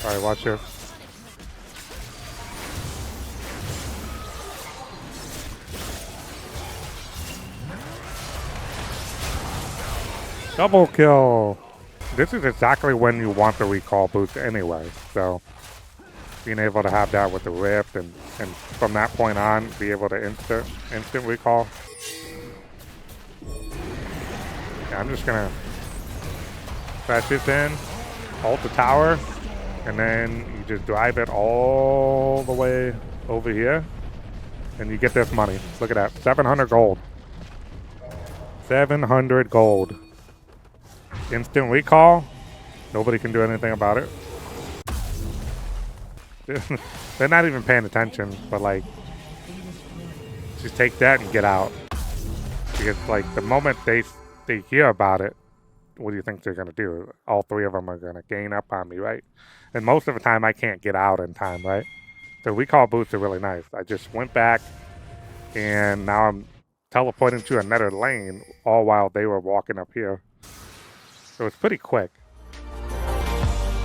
Alright, watch this. Double kill! This is exactly when you want the recall boost anyway, so being able to have that with the Rift and from that point on be able to instant recall. Yeah, I'm just gonna flash this in, ult the tower, and then you just drive it all the way over here, and you get this money. Look at that, 700 gold. 700 gold. Instant recall. Nobody can do anything about it. They're not even paying attention, but like, just take that and get out. Because like the moment they hear about it, what do you think they're gonna do? All three of them are gonna gain up on me, right? And most of the time I can't get out in time, right? So recall boosts are really nice. I just went back and now I'm teleporting to another lane all while they were walking up here. So it's pretty quick.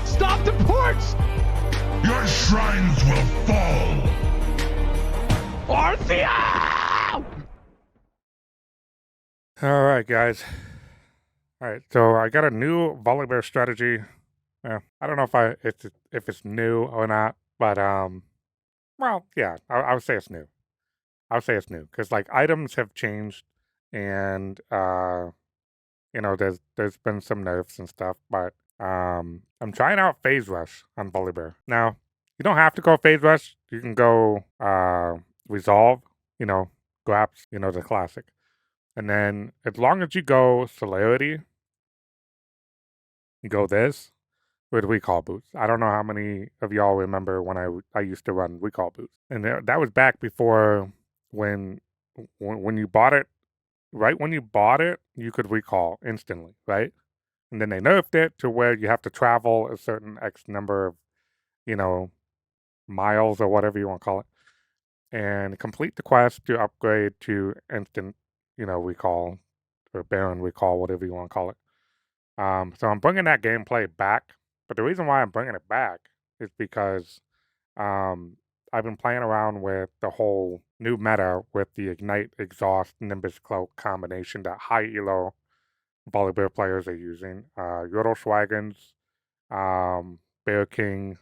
Stop the ports! Your shrines will fall! ARTHEO! Alright, guys. Alright, so I got a new Volibear strategy. Yeah, I don't know if it's new or not, but well, yeah, I would say it's new. I would say it's new because like items have changed, and you know, there's been some nerfs and stuff, but I'm trying out phase rush on Volibear. Now, you don't have to go phase rush. You can go resolve, you know, grabs, you know, the classic. And then as long as you go celerity, you go this with recall boots. I don't know how many of y'all remember when I used to run recall boots. And that was back before when you bought it. Right when you bought it, you could recall instantly, right? And then they nerfed it to where you have to travel a certain X number of, you know, miles or whatever you want to call it, and complete the quest to upgrade to instant, you know, recall or Baron recall, whatever you want to call it. So I'm bringing that gameplay back, but the reason why I'm bringing it back is because I've been playing around with the whole new meta with the Ignite, Exhaust, Nimbus Cloak combination that high elo Volibear players are using. Yordle Swagons, Bear King,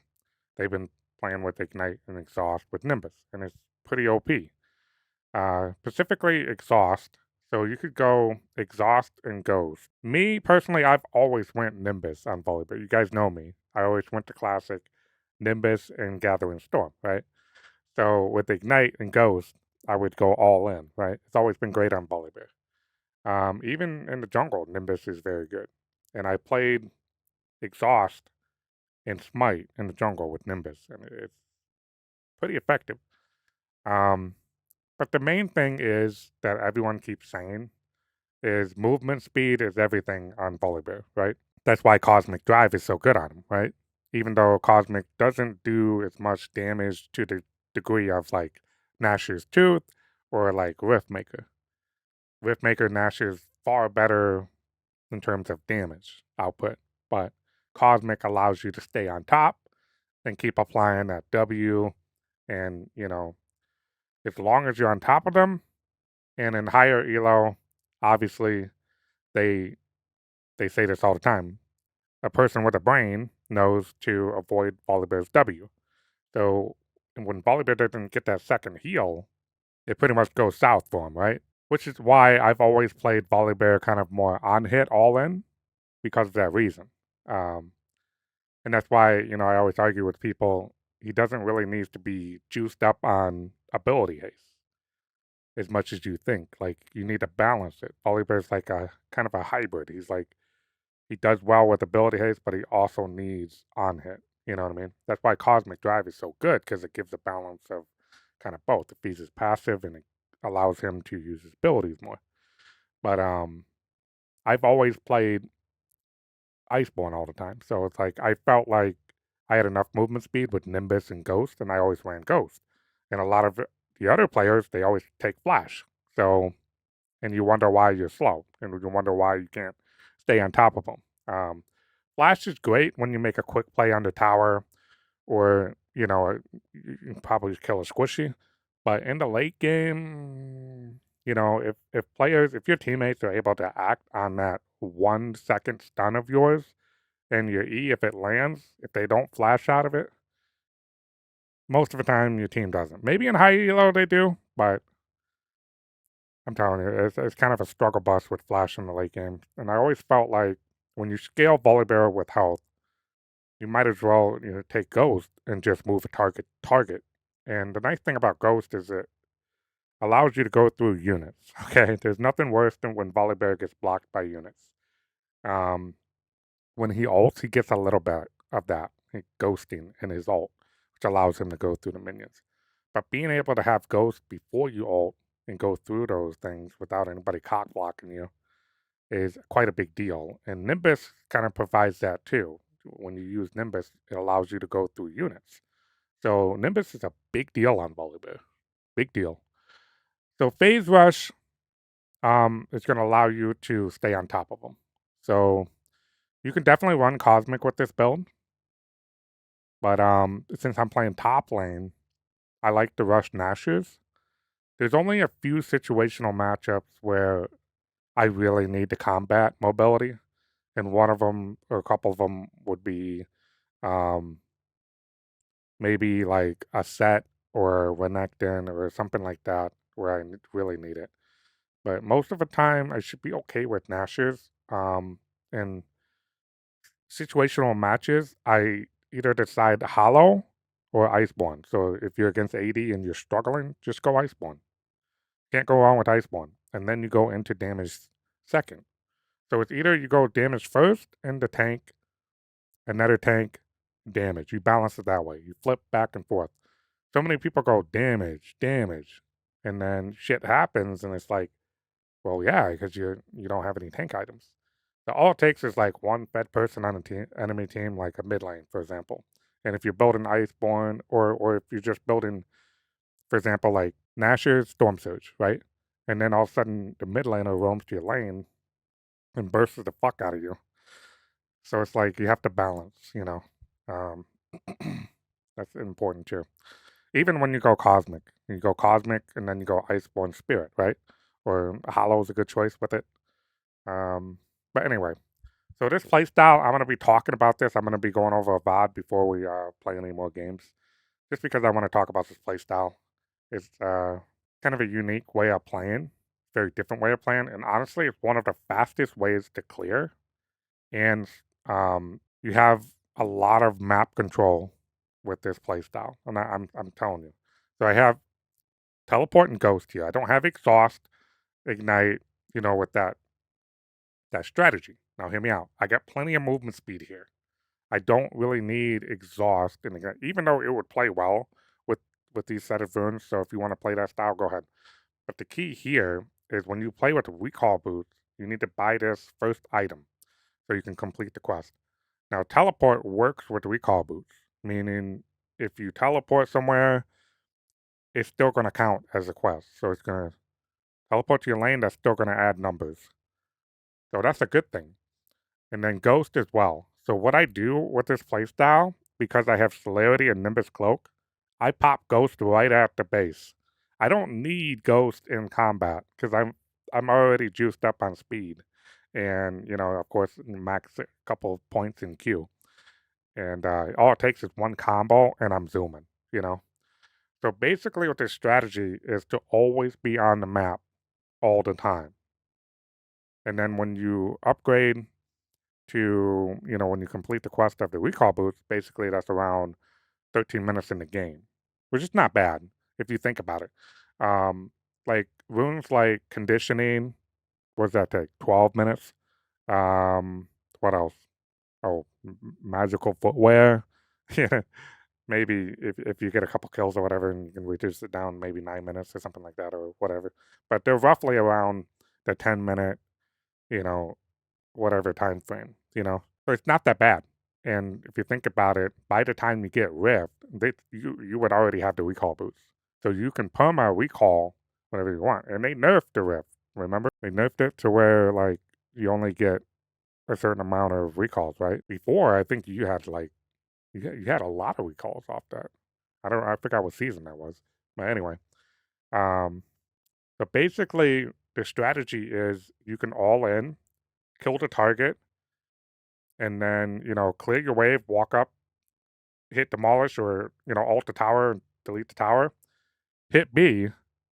they've been playing with Ignite and Exhaust with Nimbus, and it's pretty OP. Specifically Exhaust, so you could go Exhaust and Ghost. Me, personally, I've always went Nimbus on Volibear. You guys know me. I always went to Classic, Nimbus, and Gathering Storm, right? So with Ignite and Ghost, I would go all in, right? It's always been great on Volibear. Even in the jungle, Nimbus is very good. And I played Exhaust and Smite in the jungle with Nimbus, and it's pretty effective. But the main thing is that everyone keeps saying is movement speed is everything on Volibear, right? That's why Cosmic Drive is so good on him, right? Even though Cosmic doesn't do as much damage to the degree of like Nash's Tooth or like Riftmaker. Riftmaker Nash is far better in terms of damage output, but Cosmic allows you to stay on top and keep applying that W, and you know, as long as you're on top of them and in higher elo, obviously they say this all the time. A person with a brain knows to avoid Volibear's W. So when Volibear doesn't get that second heal, it pretty much goes south for him, right? Which is why I've always played Volibear kind of more on hit all in because of that reason. And that's why, you know, I always argue with people, he doesn't really need to be juiced up on ability haste as much as you think. Like, you need to balance it. Volibear's like a kind of a hybrid. He's like, he does well with ability haste, but he also needs on hit. You know what I mean? That's why Cosmic Drive is so good, because it gives a balance of kind of both. It feeds his passive and it allows him to use his abilities more. But I've always played Iceborne all the time. So it's like I felt like I had enough movement speed with Nimbus and Ghost, and I always ran Ghost. And a lot of the other players, they always take Flash. So, and you wonder why you're slow, and you wonder why you can't stay on top of them. Flash is great when you make a quick play on the tower, or, you know, you can probably kill a squishy. But in the late game, you know, if your teammates are able to act on that 1 second stun of yours and your E, if it lands, if they don't flash out of it, most of the time your team doesn't. Maybe in high elo they do, but I'm telling you, it's kind of a struggle bus with flash in the late game. And I always felt like when you scale Volibear with health, you might as well, you know, take Ghost and just move a target. And the nice thing about Ghost is it allows you to go through units. Okay, there's nothing worse than when Volibear gets blocked by units. Um, when he ults, he gets a little bit of that ghosting in his ult, which allows him to go through the minions. But being able to have Ghost before you ult and go through those things without anybody cock blocking you is quite a big deal. And Nimbus kind of provides that too. When you use Nimbus, it allows you to go through units. So Nimbus is a big deal on Volibear. Big deal. So Phase Rush is going to allow you to stay on top of them. So you can definitely run Cosmic with this build. But since I'm playing top lane, I like to rush Nashers. There's only a few situational matchups where I really need to combat mobility. And one of them, or a couple of them, would be um, maybe like a set or Renekton or something like that where I really need it. But most of the time, I should be okay with Nashers. And situational matches, I either decide Hollow or Iceborne. So if you're against 80 and you're struggling, just go Iceborne. Can't go wrong with Iceborne. And then you go into damage second. So it's either you go damage first into tank, another tank, damage. You balance it that way. You flip back and forth. So many people go damage, damage, and then shit happens, and it's like, well, yeah, because you don't have any tank items. So all it takes is like one fed person on an enemy team, like a mid lane, for example. And if you're building Iceborne, or if you're just building, for example, like Nashor's Storm Surge, right? And then all of a sudden the mid laner roams to your lane and bursts the fuck out of you. So it's like you have to balance, you know. Um, that's important too. Even when you go Cosmic and then you go Iceborne Spirit, right? Or Hollow is a good choice with it. But anyway, so this playstyle, I'm going to be talking about this. I'm going to be going over a VOD before we play any more games. Just because I want to talk about this playstyle. It's kind of a unique way of playing, very different way of playing. And honestly, it's one of the fastest ways to clear. And you have a lot of map control with this playstyle. And I'm telling you. So I have Teleport and Ghost here. I don't have Exhaust, Ignite, you know, with that strategy. Now hear me out. I got plenty of movement speed here. I don't really need Exhaust and Ignite, even though it would play well with these set of runes. So if you want to play that style, go ahead. But the key here is when you play with recall boots, you need to buy this first item so you can complete the quest. Now teleport works with recall boots, meaning if you teleport somewhere, it's still going to count as a quest. So it's going to teleport to your lane, that's still going to add numbers. So that's a good thing. And then Ghost as well. So what I do with this playstyle, because I have Celerity and Nimbus Cloak, I pop Ghost right at the base. I don't need Ghost in combat because I'm already juiced up on speed, and you know, of course, max a couple of points in Q. And all it takes is one combo, and I'm zooming. You know. So basically, what this strategy is to always be on the map all the time. And then when you upgrade to, you know, when you complete the quest of the recall boots, basically that's around 13 minutes in the game, which is not bad if you think about it. Like runes like conditioning, what does that take? 12 minutes. What else? Oh, magical footwear. Yeah, maybe if you get a couple kills or whatever, and you can reduce it down maybe 9 minutes or something like that or whatever. But they're roughly around the 10-minute, you know, whatever time frame, you know. So it's not that bad. And if you think about it, by the time you get Rift, you would already have the recall boots. So you can perma recall whenever you want. And they nerfed the Rift, remember? They nerfed it to where like you only get a certain amount of recalls, right? Before I think you had like, You had a lot of recalls off that. I forgot what season that was. But anyway, um, but basically the strategy is you can all in, kill the target, and then clear your wave, walk up, hit demolish, or alt the tower and delete the tower, hit B,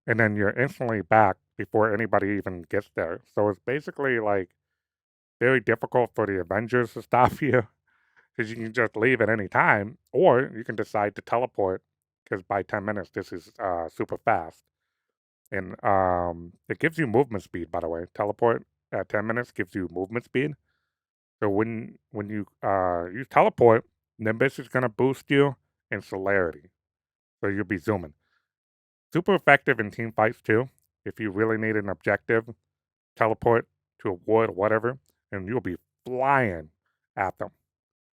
and then you're instantly back before anybody even gets there. So it's basically like very difficult for the Avengers to stop you because you can just leave at any time, or you can decide to teleport because by 10 minutes this is super fast. And it gives you movement speed, by the way. Teleport at 10 minutes gives you movement speed. So when you use teleport, Nimbus is going to boost you in celerity. So you'll be zooming. Super effective in team fights too. If you really need an objective, teleport to a wood or whatever, and you'll be flying at them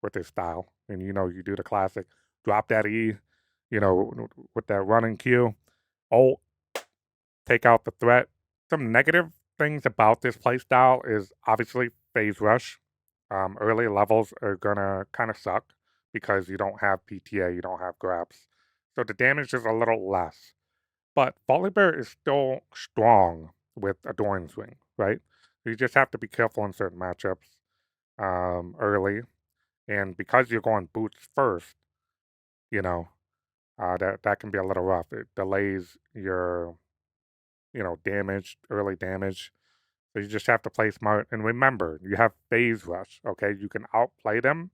with this style. And you do the classic drop that E, with that running Q, ult, take out the threat. Some negative things about this playstyle is obviously phase rush. Early levels are gonna kind of suck because you don't have PTA, you don't have grabs. So the damage is a little less. But Volibear is still strong with Adoring's Ring, right? You just have to be careful in certain matchups early. And because you're going boots first, that can be a little rough. It delays your, damage, early damage. So you just have to play smart. And remember, you have phase rush, okay? You can outplay them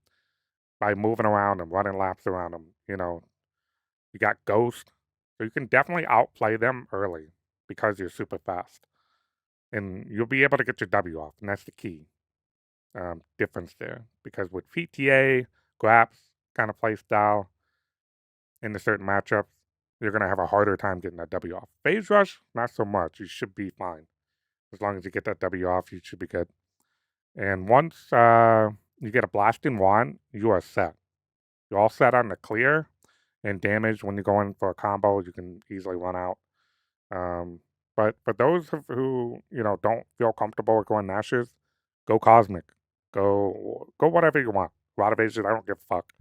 by moving around them, running laps around them. You got Ghost. So you can definitely outplay them early because you're super fast. And you'll be able to get your W off. And that's the key difference there. Because with PTA, Graps kind of play style in the certain matchups, you're going to have a harder time getting that W off. Phase Rush, not so much. You should be fine. As long as you get that W off, you should be good. And once you get a Blasting Wand, you are set. You're all set on the clear and damage. When you go in for a combo, you can easily run out. But for those who don't feel comfortable with going Nashers, go Cosmic. Go whatever you want. Rod Evasion, I don't give a fuck.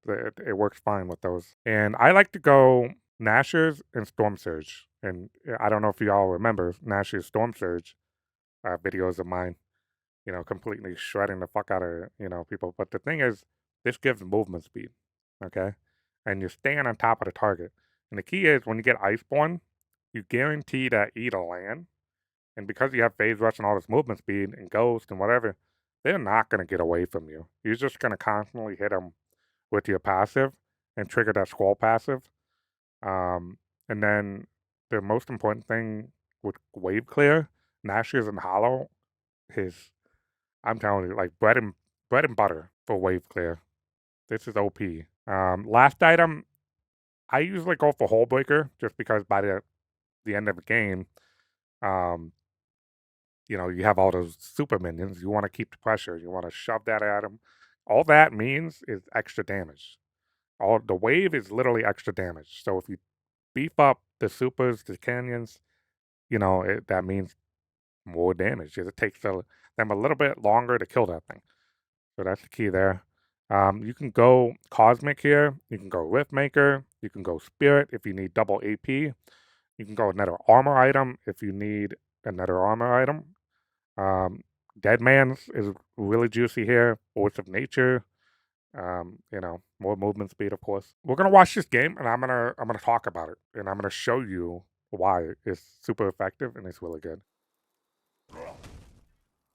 It works fine with those. And I like to go Nashers and Storm Surge. And I don't know if you all remember Nashers Storm Surge videos of mine, completely shredding the fuck out of, people. But the thing is, this gives movement speed, okay? And you're staying on top of the target. And the key is, when you get Iceborne, you guarantee that E to land. And because you have phase rush and all this movement speed and ghost and whatever, they're not going to get away from you. You're just going to constantly hit them with your passive and trigger that scroll passive. And then the most important thing with wave clear, Nashers and Hollow, is, I'm telling you, like bread and butter for wave clear. This is OP. Last item, I usually go for hullbreaker just because by the end of the game, you have all those super minions. You want to keep the pressure. You want to shove that at them. All that means is extra damage. The wave is literally extra damage. So if you beef up the supers, the canyons, that means more damage. It takes them a little bit longer to kill that thing. So that's the key there. You can go Cosmic here. You can go Riftmaker. You can go Spirit if you need double AP. You can go another armor item if you need another armor item. Dead Man's is really juicy here. Force of Nature. More movement speed, of course. We're gonna watch this game, and I'm gonna talk about it, and I'm gonna show you why it's super effective and it's really good.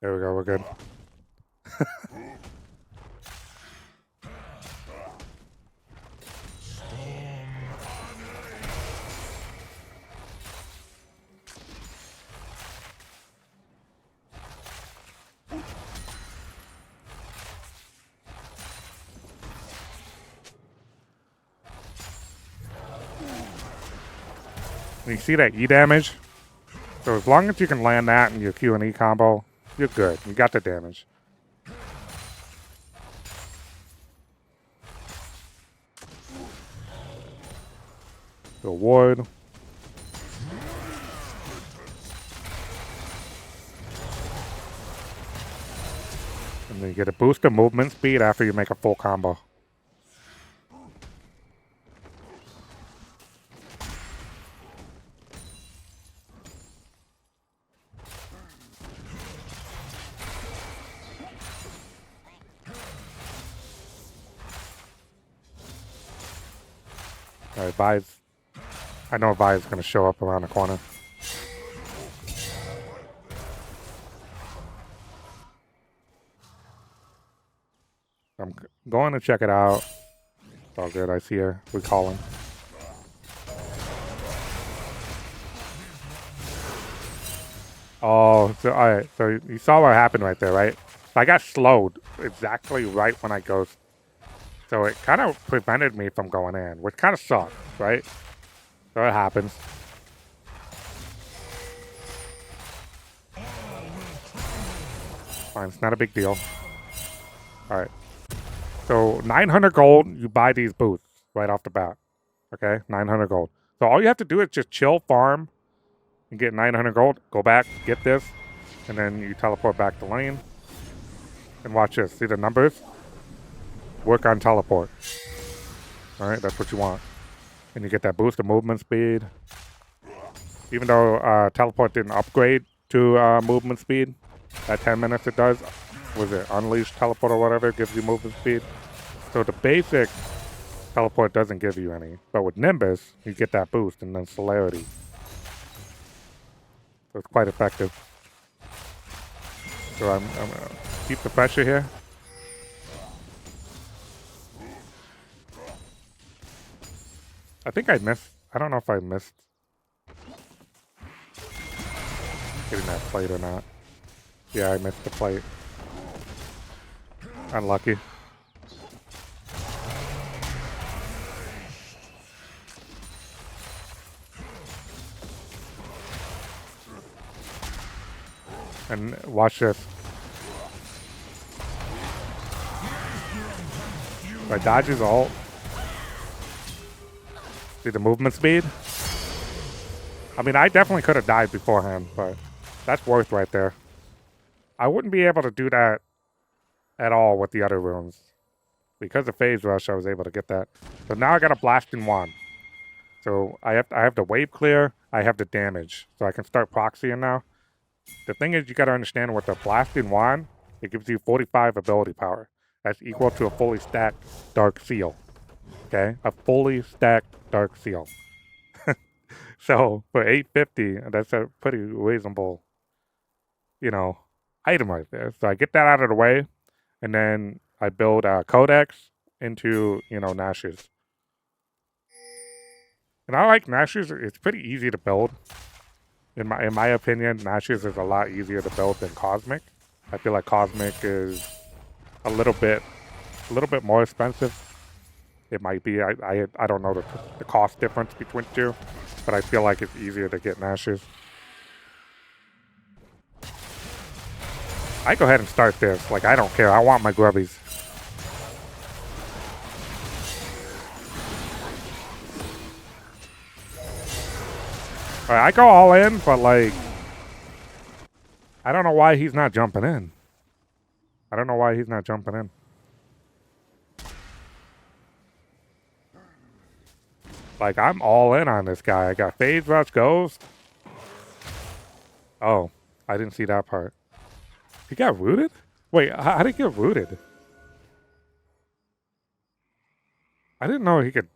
There we go. We're good. You see that E damage? So as long as you can land that in your Q and E combo, you're good. You got the damage. The ward. And then you get a boost of movement speed after you make a full combo. Alright, Vi's. I know Vi's gonna show up around the corner. I'm going to check it out. It's all good. I see her. We call him. Oh, so alright. So you saw what happened right there, right? I got slowed exactly right when I ghost. So it kind of prevented me from going in, which kind of sucks, right? So it happens. Fine, it's not a big deal. Alright. So 900 gold, you buy these boots right off the bat. Okay, 900 gold. So all you have to do is just chill, farm, and get 900 gold. Go back, get this, and then you teleport back to lane. And watch this. See the numbers? Work on teleport. Alright, that's what you want. And you get that boost of movement speed. Even though teleport didn't upgrade to movement speed, at 10 minutes it does. Was it unleashed teleport or whatever? It gives you movement speed. So the basic teleport doesn't give you any. But with Nimbus, you get that boost and then celerity. So it's quite effective. So I'm gonna keep the pressure here. I think I missed. I don't know if I missed getting that plate or not. Yeah, I missed the plate. Unlucky. And watch this. I dodge his ult. See the movement speed? I mean, I definitely could have died beforehand, but that's worth right there. I wouldn't be able to do that at all with the other runes. Because of Phase Rush, I was able to get that. So now I got a Blasting Wand. So I have the wave clear, I have the damage. So I can start proxying now. The thing is, you got to understand with the Blasting Wand, it gives you 45 ability power. That's equal to a fully stacked Dark Seal. Okay? A fully stacked Dark Seal. So for 850, that's a pretty reasonable, you know, item right there. So I get that out of the way, and then I build Codex into, you know, Nash's. And I like Nash's. It's pretty easy to build. In my opinion, Nash's is a lot easier to build than Cosmic. I feel like Cosmic is a little bit more expensive. It might be. I don't know the cost difference between the two, but I feel like it's easier to get Nash's. I go ahead and start this. Like, I don't care. I want my grubbies. Alright, I go all in, but like, I don't know why he's not jumping in. I don't know why he's not jumping in. Like, I'm all in on this guy. I got Phase Rush Ghost. Oh, I didn't see that part. He got rooted? Wait, how did he get rooted? I didn't know he could...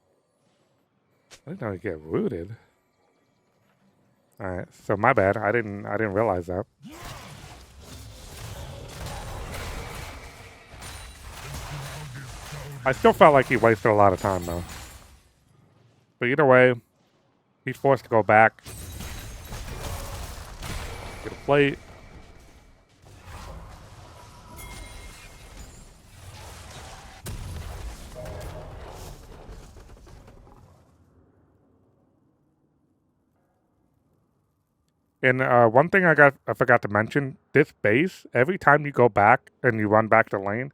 I didn't know he could get rooted. Alright, so my bad. I didn't realize that. I still felt like he wasted a lot of time, though. But either way, he's forced to go back. Get a plate. And one thing I forgot to mention, this base, every time you go back and you run back to lane,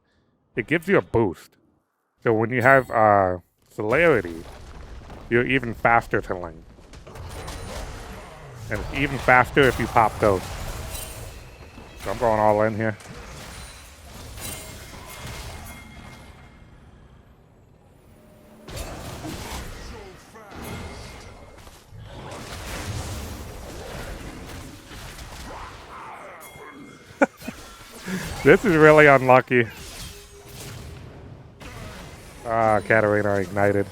it gives you a boost. So when you have celerity, you're even faster to lane. And it's even faster if you pop those. So I'm going all in here. This is really unlucky. Ah, Katarina ignited.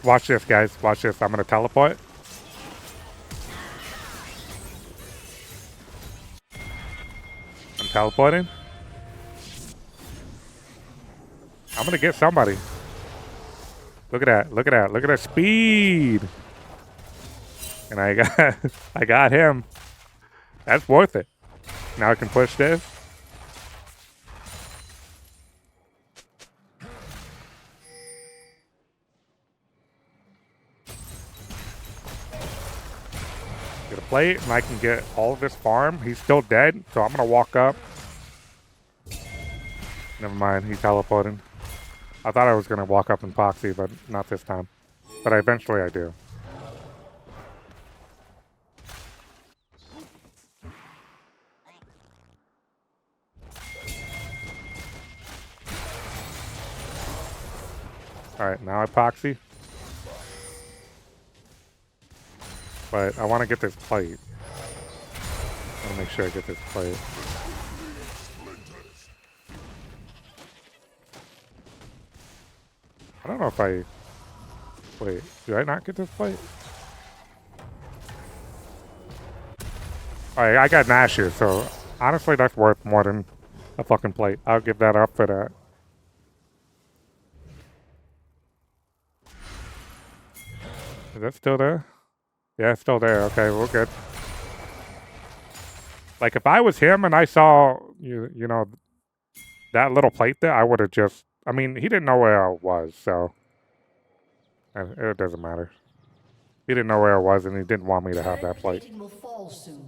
Watch this, guys. Watch this. I'm gonna teleport. I'm teleporting. I'm gonna get somebody. Look at that. Look at that. Look at that speed. And I got I got him. That's worth it. Now I can push this. Get a plate, and I can get all of this farm. He's still dead, so I'm gonna walk up. Never mind, he's teleporting. I thought I was gonna walk up and proxy, but not this time. But eventually I do. Alright, now I proxy. But I want to get this plate. I want to make sure I get this plate. I don't know if I... Wait, did I not get this plate? Alright, I got Nashes, so honestly that's worth more than a fucking plate. I'll give that up for that. Is that still there? Yeah, it's still there. Okay, we're good. Like, if I was him and I saw, you know, that little plate there, I would have just... I mean, he didn't know where I was, so... It doesn't matter. He didn't know where I was, and he didn't want me to have that plate. Will fall soon.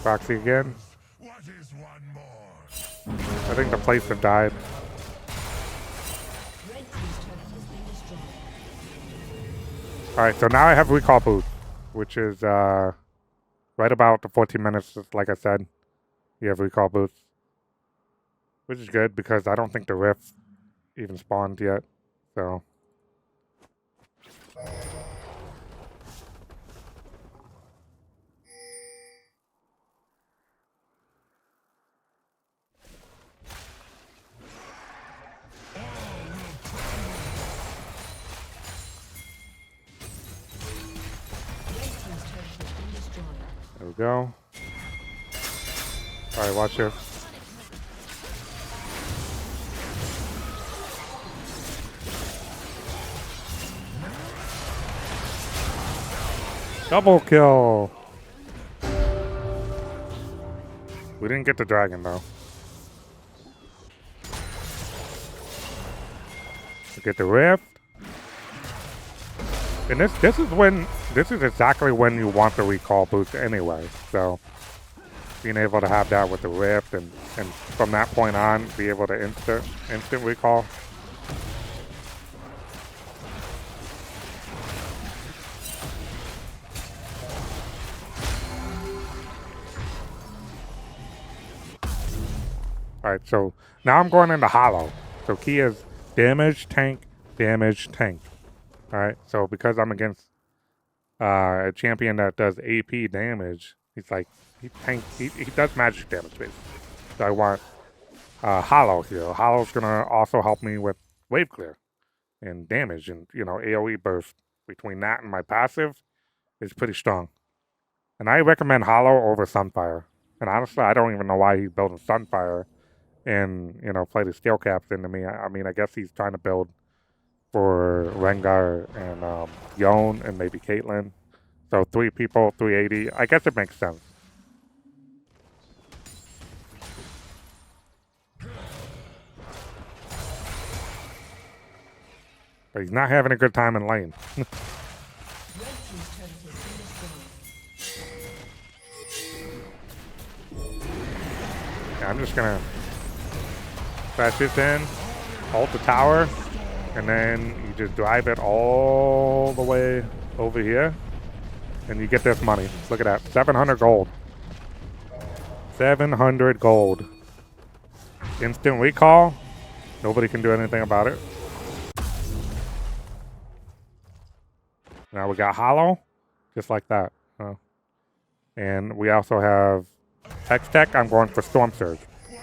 Proxy again. What is one more? I think the plates have died. Alright, so now I have recall boost, which is right about the 14 minutes, like I said. You have recall boost. Which is good because I don't think the rift even spawned yet. So there we go. Alright, watch this. Double kill! We didn't get the dragon though. We get the rift. And this is exactly when you want the recall boost anyway. So being able to have that with the rift and from that point on be able to instant recall. Alright, so now I'm going into hollow. So key is damage, tank, damage, tank. Alright, so because I'm against a champion that does AP damage, he's like, he does magic damage basically. So I want hollow here. Hollow's gonna also help me with wave clear and damage and, you know, AoE burst. Between that and my passive is pretty strong. And I recommend hollow over Sunfire. And honestly, I don't even know why he's building Sunfire and, you know, play the steel caps into me. I mean, I guess he's trying to build for Rengar and Yone and maybe Caitlyn. So 3 people, 380. I guess it makes sense. But he's not having a good time in lane. Yeah, I'm just gonna flash this in, ult the tower, and then you just drive it all the way over here, and you get this money. Look at that, 700 gold. 700 gold. Instant recall. Nobody can do anything about it. Now we got hollow, just like that. And we also have Hex Tech. I'm going for Storm Surge.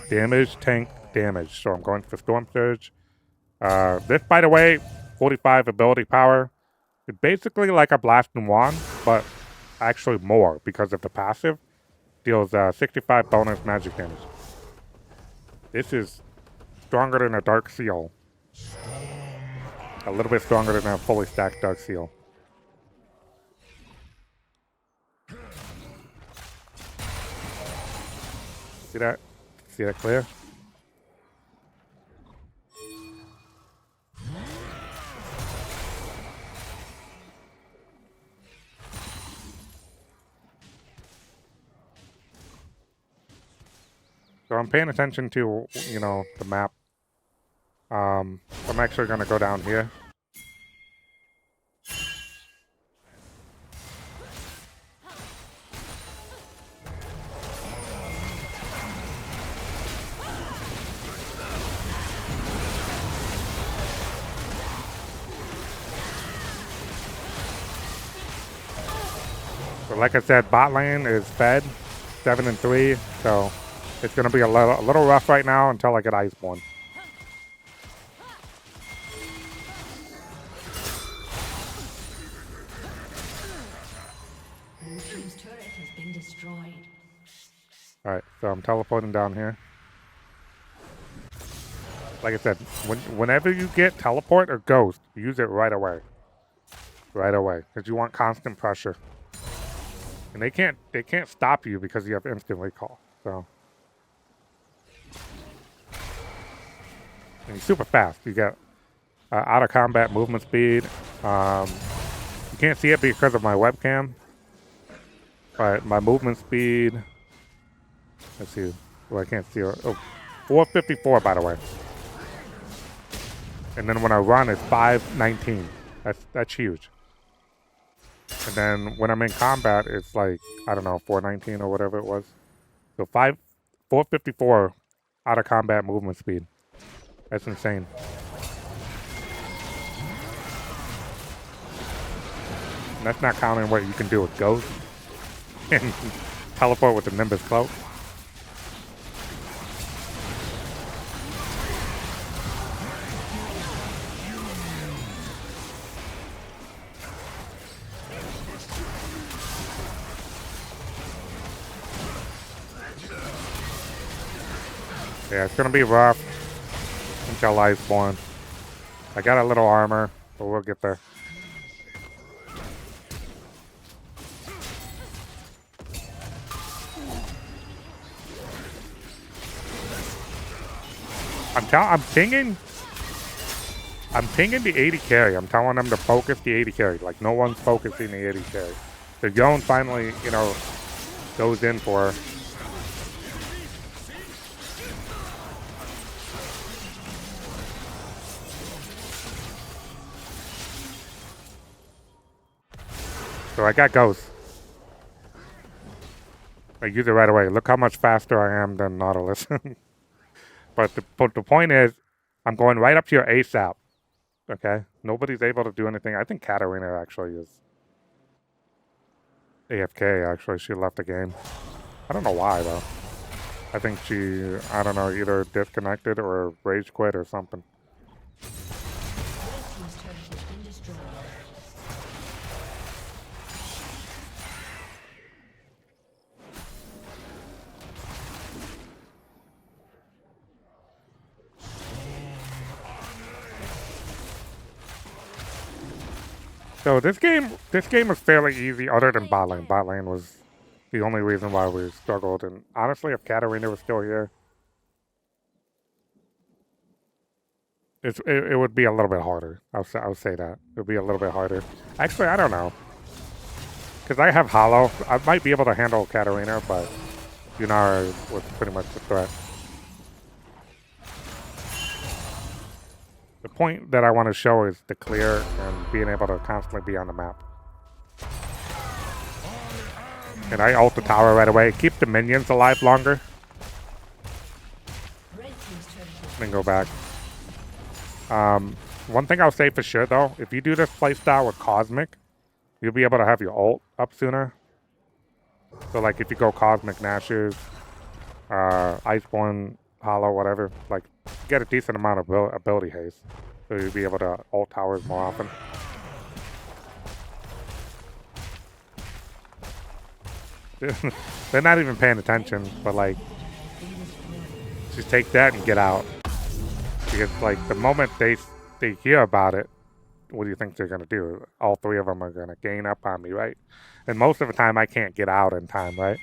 Damage, tank, damage. So I'm going for Storm Surge. This, by the way, 45 ability power. It's basically like a Blasting Wand, but actually more because of the passive. Deals 65 bonus magic damage. This is stronger than a Dark Seal. A little bit stronger than a fully stacked Dark Seal. See that? See that clear? So I'm paying attention to, you know, the map. I'm actually going to go down here. So like I said, bot lane is fed 7-3, so it's going to be a little rough right now until I get Iceborne. Alright, so I'm teleporting down here. Like I said, whenever you get teleport or ghost, use it right away. Right away, because you want constant pressure. And they can't stop you because you have instant recall. So and you're super fast. You got out of combat movement speed. You can't see it because of my webcam, but my movement speed. Let's see. Well, I can't see it. Oh, 454 by the way. And then when I run, it's 519. That's huge. And then when I'm in combat, it's like, I don't know, 419 or whatever it was. So 454 out of combat movement speed. That's insane. And that's not counting what you can do with Ghost and teleport with the Nimbus Cloak. Yeah, it's gonna be rough until Iceborne. I got a little armor, but we'll get there. I'm pinging the 80 carry. I'm telling them to focus the 80 carry. Like, no one's focusing the 80 carry. So Yone finally, you know, goes in for her. So I got Ghost. I use it right away. Look how much faster I am than Nautilus. But the point is, I'm going right up to your ASAP. Okay? Nobody's able to do anything. I think Katarina actually is AFK, actually. She left the game. I don't know why, though. I think she, I don't know, either disconnected or rage quit or something. So this game was fairly easy other than bot lane. Bot lane was the only reason why we struggled. And honestly, if Katarina was still here, it would be a little bit harder. I'll say that. It would be a little bit harder. Actually, I don't know. Because I have Hollow. I might be able to handle Katarina, but Yunara was pretty much the threat. The point that I want to show is the clear and being able to constantly be on the map. And I ult the tower right away. Keep the minions alive longer. Then go back. One thing I'll say for sure though, if you do this playstyle with Cosmic, you'll be able to have your ult up sooner. So like if you go Cosmic Nashers, Iceborne, Hollow, whatever, like get a decent amount of ability haste. So you'll be able to ult towers more often. They're not even paying attention, but like just take that and get out. Because like the moment they hear about it, what do you think they're gonna do? All three of them are gonna gain up on me, right? And most of the time I can't get out in time, right?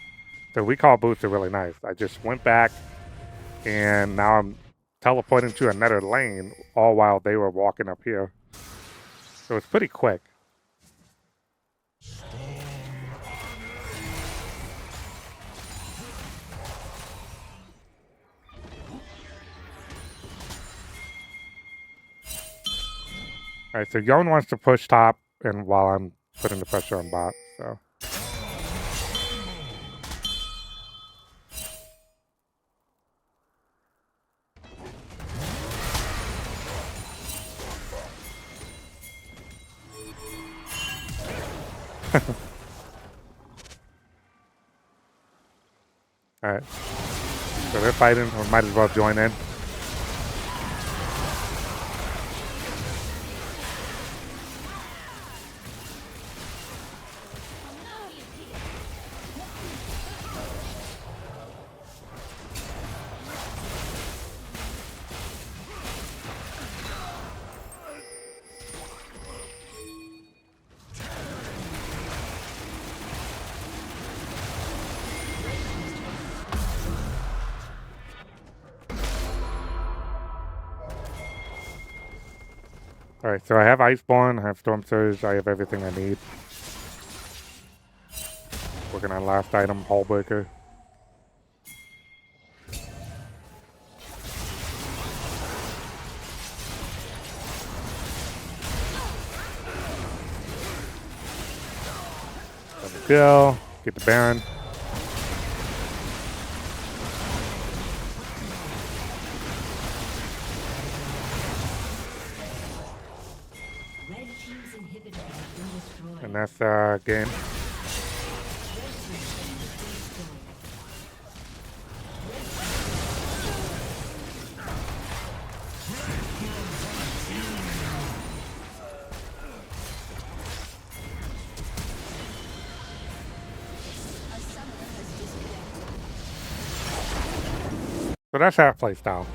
So recall boots are really nice. I just went back and now I'm teleporting to another lane all while they were walking up here. So it's pretty quick. Alright, so Yon wants to push top, and while I'm putting the pressure on bot, so. Alright. So they're fighting, we might as well join in. Alright, so I have Iceborne, I have Storm Surge, I have everything I need. Working on last item, Hullbreaker. Kill, get the Baron. And that's game. So that's our playstyle.